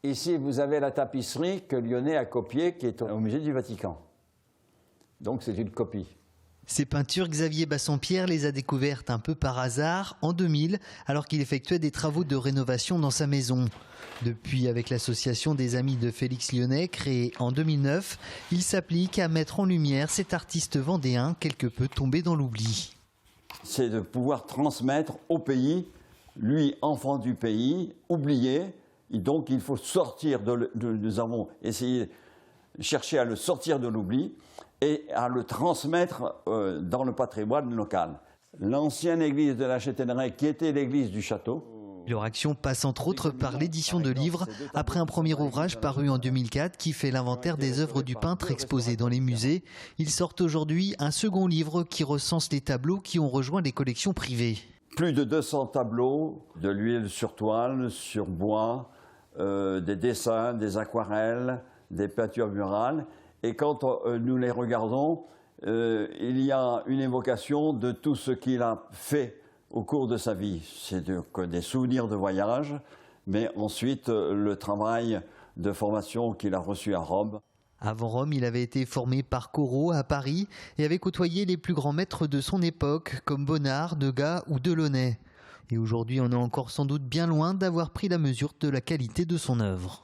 Ici, vous avez la tapisserie que Lyonnais a copiée, qui est au musée du Vatican. Donc c'est une copie. Ces peintures, Xavier Bassompierre les a découvertes un peu par hasard en 2000, alors qu'il effectuait des travaux de rénovation dans sa maison. Depuis, avec l'association des Amis de Félix Lyonnais, créée en 2009, il s'applique à mettre en lumière cet artiste vendéen quelque peu tombé dans l'oubli. C'est de pouvoir transmettre au pays, lui, enfant du pays, oublié. Et donc il faut sortir nous avons essayé de chercher à le sortir de l'oubli et à le transmettre dans le patrimoine local. L'ancienne église de la Châtelleraie, qui était l'église du château. Leur action passe entre autres par l'édition de livres, après un premier ouvrage paru en 2004 qui fait l'inventaire des œuvres du peintre exposées dans les musées. Ils sortent aujourd'hui un second livre qui recense les tableaux qui ont rejoint les collections privées. Plus de 200 tableaux, de l'huile sur toile, sur bois, des dessins, des aquarelles, des peintures murales. Et quand nous les regardons, il y a une évocation de tout ce qu'il a fait au cours de sa vie. C'est des souvenirs de voyage, mais ensuite le travail de formation qu'il a reçu à Rome. Avant Rome, il avait été formé par Corot à Paris et avait côtoyé les plus grands maîtres de son époque, comme Bonnard, Degas ou Delaunay. Et aujourd'hui, on est encore sans doute bien loin d'avoir pris la mesure de la qualité de son œuvre.